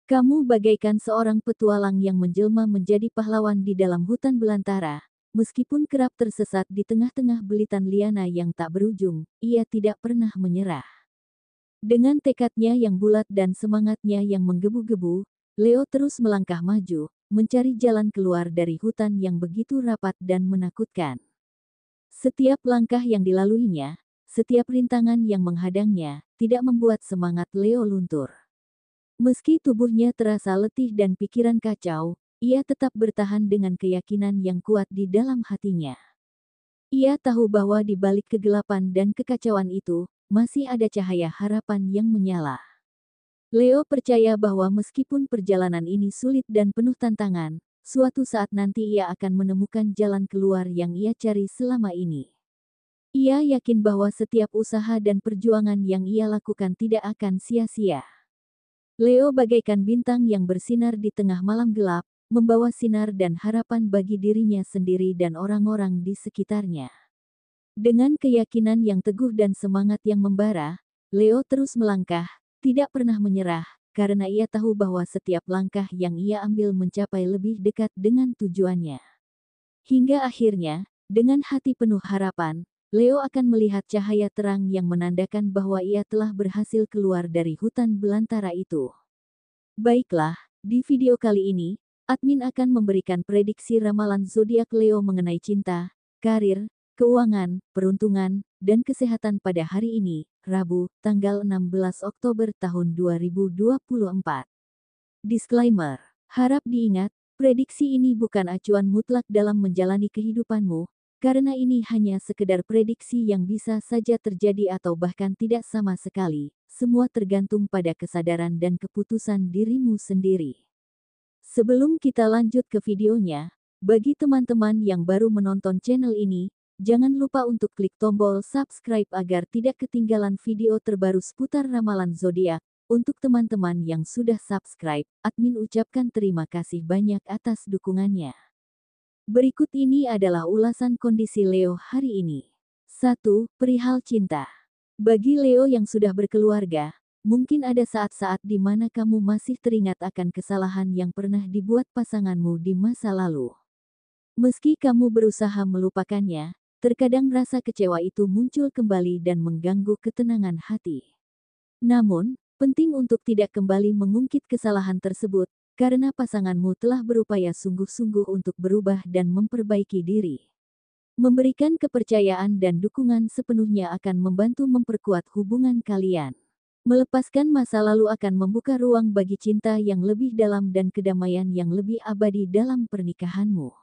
Kamu bagaikan seorang petualang yang menjelma menjadi pahlawan di dalam hutan belantara. Meskipun kerap tersesat di tengah-tengah belitan liana yang tak berujung, ia tidak pernah menyerah. Dengan tekadnya yang bulat dan semangatnya yang menggebu-gebu, Leo terus melangkah maju, mencari jalan keluar dari hutan yang begitu rapat dan menakutkan. Setiap langkah yang dilaluinya, setiap rintangan yang menghadangnya, tidak membuat semangat Leo luntur. Meski tubuhnya terasa letih dan pikiran kacau, ia tetap bertahan dengan keyakinan yang kuat di dalam hatinya. Ia tahu bahwa di balik kegelapan dan kekacauan itu, masih ada cahaya harapan yang menyala. Leo percaya bahwa meskipun perjalanan ini sulit dan penuh tantangan, suatu saat nanti ia akan menemukan jalan keluar yang ia cari selama ini. Ia yakin bahwa setiap usaha dan perjuangan yang ia lakukan tidak akan sia-sia. Leo bagaikan bintang yang bersinar di tengah malam gelap, membawa sinar dan harapan bagi dirinya sendiri dan orang-orang di sekitarnya. Dengan keyakinan yang teguh dan semangat yang membara, Leo terus melangkah, tidak pernah menyerah, karena ia tahu bahwa setiap langkah yang ia ambil mencapai lebih dekat dengan tujuannya. Hingga akhirnya, dengan hati penuh harapan, Leo akan melihat cahaya terang yang menandakan bahwa ia telah berhasil keluar dari hutan belantara itu. Baiklah, di video kali ini, admin akan memberikan prediksi ramalan zodiak Leo mengenai cinta, karir, keuangan, peruntungan, dan kesehatan pada hari ini, Rabu, tanggal 16 Oktober tahun 2024. Disclaimer, harap diingat, prediksi ini bukan acuan mutlak dalam menjalani kehidupanmu, karena ini hanya sekedar prediksi yang bisa saja terjadi atau bahkan tidak sama sekali. Semua tergantung pada kesadaran dan keputusan dirimu sendiri. Sebelum kita lanjut ke videonya, bagi teman-teman yang baru menonton channel ini, jangan lupa untuk klik tombol subscribe agar tidak ketinggalan video terbaru seputar ramalan zodiak. Untuk teman-teman yang sudah subscribe, admin ucapkan terima kasih banyak atas dukungannya. Berikut ini adalah ulasan kondisi Leo hari ini. 1. Perihal cinta. Bagi Leo yang sudah berkeluarga, mungkin ada saat-saat di mana kamu masih teringat akan kesalahan yang pernah dibuat pasanganmu di masa lalu. Meski kamu berusaha melupakannya, terkadang rasa kecewa itu muncul kembali dan mengganggu ketenangan hati. Namun, penting untuk tidak kembali mengungkit kesalahan tersebut, karena pasanganmu telah berupaya sungguh-sungguh untuk berubah dan memperbaiki diri. Memberikan kepercayaan dan dukungan sepenuhnya akan membantu memperkuat hubungan kalian. Melepaskan masa lalu akan membuka ruang bagi cinta yang lebih dalam dan kedamaian yang lebih abadi dalam pernikahanmu.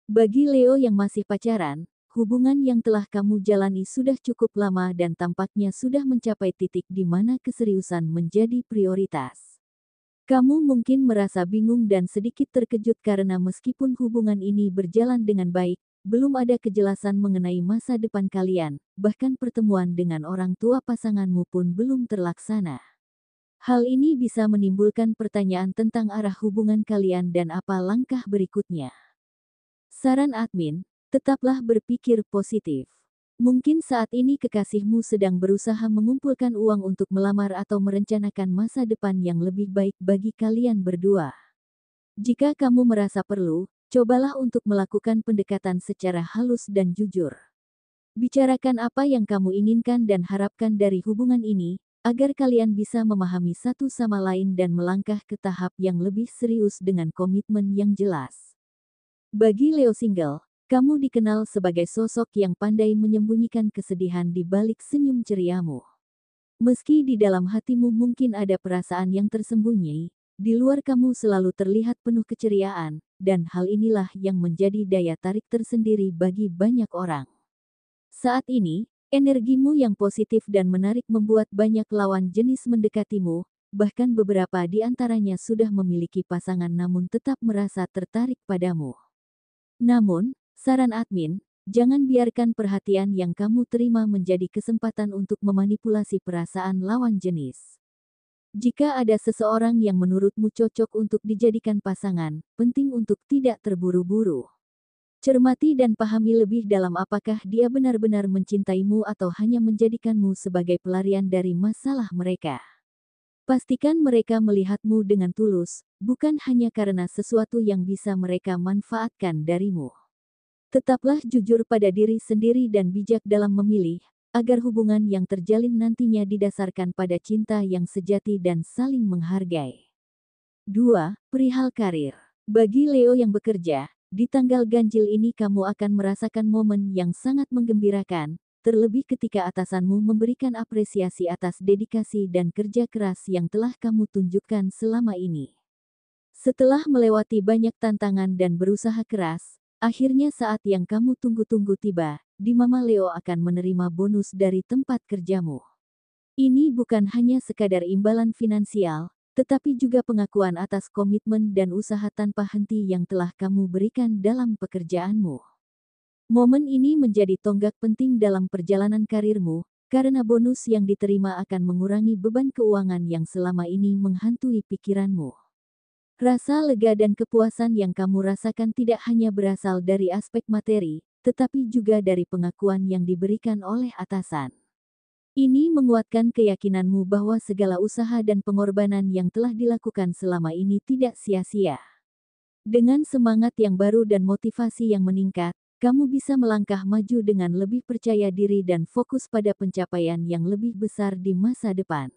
Bagi Leo yang masih pacaran, hubungan yang telah kamu jalani sudah cukup lama dan tampaknya sudah mencapai titik di mana keseriusan menjadi prioritas. Kamu mungkin merasa bingung dan sedikit terkejut karena meskipun hubungan ini berjalan dengan baik, belum ada kejelasan mengenai masa depan kalian, bahkan pertemuan dengan orang tua pasanganmu pun belum terlaksana. Hal ini bisa menimbulkan pertanyaan tentang arah hubungan kalian dan apa langkah berikutnya. Saran admin, tetaplah berpikir positif. Mungkin saat ini kekasihmu sedang berusaha mengumpulkan uang untuk melamar atau merencanakan masa depan yang lebih baik bagi kalian berdua. Jika kamu merasa perlu, cobalah untuk melakukan pendekatan secara halus dan jujur. Bicarakan apa yang kamu inginkan dan harapkan dari hubungan ini, agar kalian bisa memahami satu sama lain dan melangkah ke tahap yang lebih serius dengan komitmen yang jelas. Bagi Leo single, kamu dikenal sebagai sosok yang pandai menyembunyikan kesedihan di balik senyum ceriamu. Meski di dalam hatimu mungkin ada perasaan yang tersembunyi, di luar kamu selalu terlihat penuh keceriaan, dan hal inilah yang menjadi daya tarik tersendiri bagi banyak orang. Saat ini, energimu yang positif dan menarik membuat banyak lawan jenis mendekatimu, bahkan beberapa di antaranya sudah memiliki pasangan namun tetap merasa tertarik padamu. Namun, saran admin, jangan biarkan perhatian yang kamu terima menjadi kesempatan untuk memanipulasi perasaan lawan jenis. Jika ada seseorang yang menurutmu cocok untuk dijadikan pasangan, penting untuk tidak terburu-buru. Cermati dan pahami lebih dalam apakah dia benar-benar mencintaimu atau hanya menjadikanmu sebagai pelarian dari masalah mereka. Pastikan mereka melihatmu dengan tulus, bukan hanya karena sesuatu yang bisa mereka manfaatkan darimu. Tetaplah jujur pada diri sendiri dan bijak dalam memilih, agar hubungan yang terjalin nantinya didasarkan pada cinta yang sejati dan saling menghargai. 2. Perihal karir. Bagi Leo yang bekerja, di tanggal ganjil ini kamu akan merasakan momen yang sangat menggembirakan, terlebih ketika atasanmu memberikan apresiasi atas dedikasi dan kerja keras yang telah kamu tunjukkan selama ini. Setelah melewati banyak tantangan dan berusaha keras, akhirnya saat yang kamu tunggu-tunggu tiba, di mana Leo akan menerima bonus dari tempat kerjamu. Ini bukan hanya sekadar imbalan finansial, tetapi juga pengakuan atas komitmen dan usaha tanpa henti yang telah kamu berikan dalam pekerjaanmu. Momen ini menjadi tonggak penting dalam perjalanan karirmu, karena bonus yang diterima akan mengurangi beban keuangan yang selama ini menghantui pikiranmu. Rasa lega dan kepuasan yang kamu rasakan tidak hanya berasal dari aspek materi, tetapi juga dari pengakuan yang diberikan oleh atasan. Ini menguatkan keyakinanmu bahwa segala usaha dan pengorbanan yang telah dilakukan selama ini tidak sia-sia. Dengan semangat yang baru dan motivasi yang meningkat, kamu bisa melangkah maju dengan lebih percaya diri dan fokus pada pencapaian yang lebih besar di masa depan.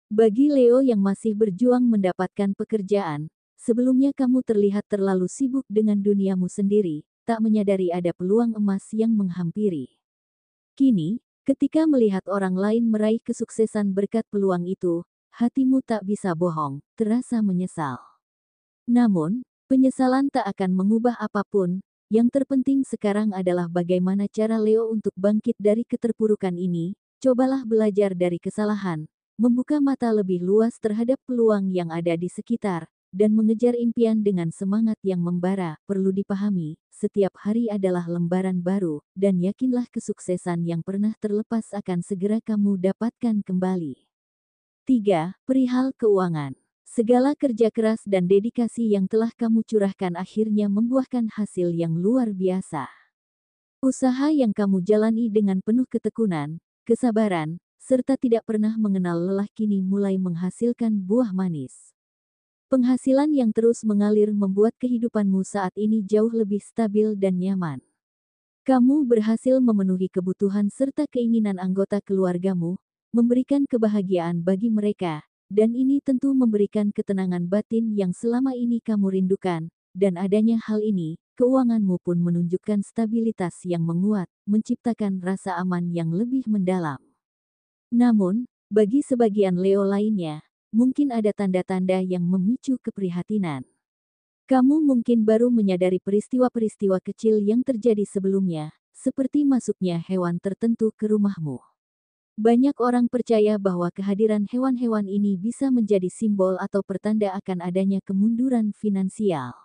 Bagi Leo yang masih berjuang mendapatkan pekerjaan, sebelumnya kamu terlihat terlalu sibuk dengan duniamu sendiri, tak menyadari ada peluang emas yang menghampiri. Kini, ketika melihat orang lain meraih kesuksesan berkat peluang itu, hatimu tak bisa bohong, terasa menyesal. Namun, penyesalan tak akan mengubah apapun. Yang terpenting sekarang adalah bagaimana cara Leo untuk bangkit dari keterpurukan ini. Cobalah belajar dari kesalahan, membuka mata lebih luas terhadap peluang yang ada di sekitar, dan mengejar impian dengan semangat yang membara. Perlu dipahami, setiap hari adalah lembaran baru, dan yakinlah kesuksesan yang pernah terlepas akan segera kamu dapatkan kembali. 3. Perihal keuangan. Segala kerja keras dan dedikasi yang telah kamu curahkan akhirnya membuahkan hasil yang luar biasa. Usaha yang kamu jalani dengan penuh ketekunan, kesabaran, serta tidak pernah mengenal lelah kini mulai menghasilkan buah manis. Penghasilan yang terus mengalir membuat kehidupanmu saat ini jauh lebih stabil dan nyaman. Kamu berhasil memenuhi kebutuhan serta keinginan anggota keluargamu, memberikan kebahagiaan bagi mereka, dan ini tentu memberikan ketenangan batin yang selama ini kamu rindukan, dan adanya hal ini, keuanganmu pun menunjukkan stabilitas yang menguat, menciptakan rasa aman yang lebih mendalam. Namun, bagi sebagian Leo lainnya, mungkin ada tanda-tanda yang memicu keprihatinan. Kamu mungkin baru menyadari peristiwa-peristiwa kecil yang terjadi sebelumnya, seperti masuknya hewan tertentu ke rumahmu. Banyak orang percaya bahwa kehadiran hewan-hewan ini bisa menjadi simbol atau pertanda akan adanya kemunduran finansial.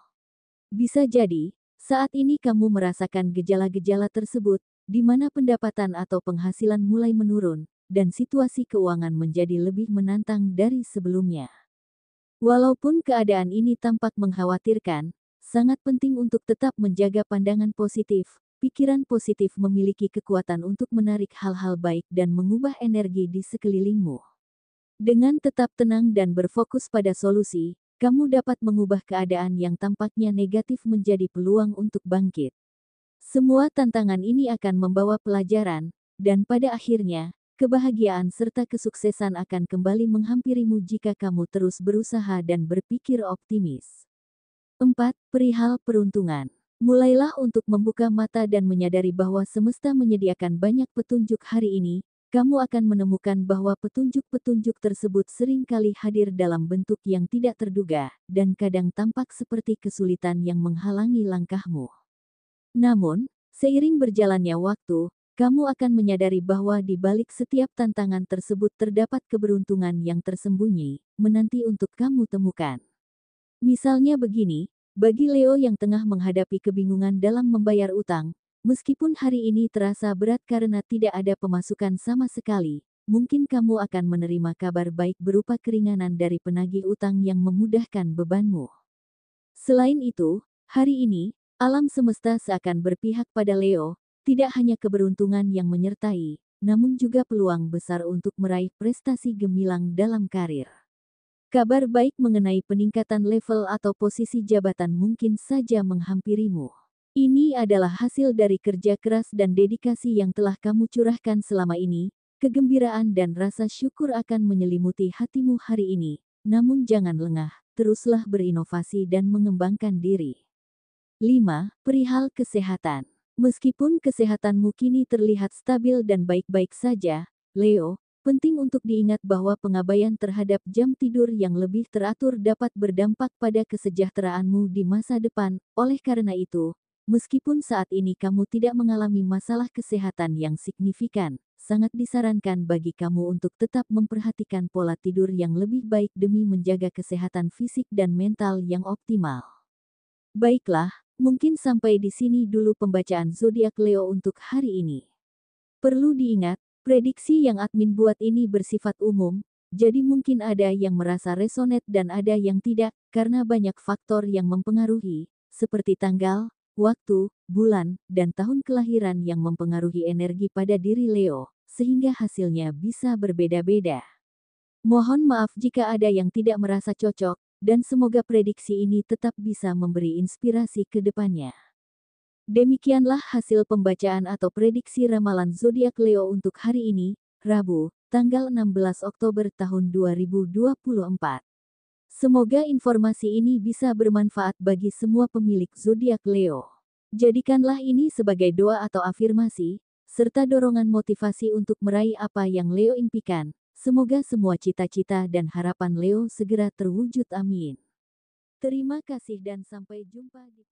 Bisa jadi, saat ini kamu merasakan gejala-gejala tersebut, di mana pendapatan atau penghasilan mulai menurun, dan situasi keuangan menjadi lebih menantang dari sebelumnya. Walaupun keadaan ini tampak mengkhawatirkan, sangat penting untuk tetap menjaga pandangan positif. Pikiran positif memiliki kekuatan untuk menarik hal-hal baik dan mengubah energi di sekelilingmu. Dengan tetap tenang dan berfokus pada solusi, kamu dapat mengubah keadaan yang tampaknya negatif menjadi peluang untuk bangkit. Semua tantangan ini akan membawa pelajaran, dan pada akhirnya, kebahagiaan serta kesuksesan akan kembali menghampirimu jika kamu terus berusaha dan berpikir optimis. 4. Perihal peruntungan. Mulailah untuk membuka mata dan menyadari bahwa semesta menyediakan banyak petunjuk hari ini. Kamu akan menemukan bahwa petunjuk-petunjuk tersebut sering kali hadir dalam bentuk yang tidak terduga, dan kadang tampak seperti kesulitan yang menghalangi langkahmu. Namun, seiring berjalannya waktu, kamu akan menyadari bahwa di balik setiap tantangan tersebut terdapat keberuntungan yang tersembunyi, menanti untuk kamu temukan. Misalnya begini, bagi Leo yang tengah menghadapi kebingungan dalam membayar utang, meskipun hari ini terasa berat karena tidak ada pemasukan sama sekali, mungkin kamu akan menerima kabar baik berupa keringanan dari penagih utang yang memudahkan bebanmu. Selain itu, hari ini, alam semesta seakan berpihak pada Leo, tidak hanya keberuntungan yang menyertai, namun juga peluang besar untuk meraih prestasi gemilang dalam karir. Kabar baik mengenai peningkatan level atau posisi jabatan mungkin saja menghampirimu. Ini adalah hasil dari kerja keras dan dedikasi yang telah kamu curahkan selama ini. Kegembiraan dan rasa syukur akan menyelimuti hatimu hari ini. Namun jangan lengah, teruslah berinovasi dan mengembangkan diri. 5. Perihal kesehatan. Meskipun kesehatanmu kini terlihat stabil dan baik-baik saja, Leo, penting untuk diingat bahwa pengabaian terhadap jam tidur yang lebih teratur dapat berdampak pada kesejahteraanmu di masa depan. Oleh karena itu, meskipun saat ini kamu tidak mengalami masalah kesehatan yang signifikan, sangat disarankan bagi kamu untuk tetap memperhatikan pola tidur yang lebih baik demi menjaga kesehatan fisik dan mental yang optimal. Baiklah, mungkin sampai di sini dulu pembacaan zodiak Leo untuk hari ini. Perlu diingat, prediksi yang admin buat ini bersifat umum, jadi mungkin ada yang merasa resonate dan ada yang tidak, karena banyak faktor yang mempengaruhi, seperti tanggal, waktu, bulan, dan tahun kelahiran yang mempengaruhi energi pada diri Leo, sehingga hasilnya bisa berbeda-beda. Mohon maaf jika ada yang tidak merasa cocok, dan semoga prediksi ini tetap bisa memberi inspirasi ke depannya. Demikianlah hasil pembacaan atau prediksi ramalan zodiak Leo untuk hari ini, Rabu, tanggal 16 Oktober tahun 2024. Semoga informasi ini bisa bermanfaat bagi semua pemilik zodiak Leo. Jadikanlah ini sebagai doa atau afirmasi, serta dorongan motivasi untuk meraih apa yang Leo impikan. Semoga semua cita-cita dan harapan Leo segera terwujud, amin. Terima kasih dan sampai jumpa di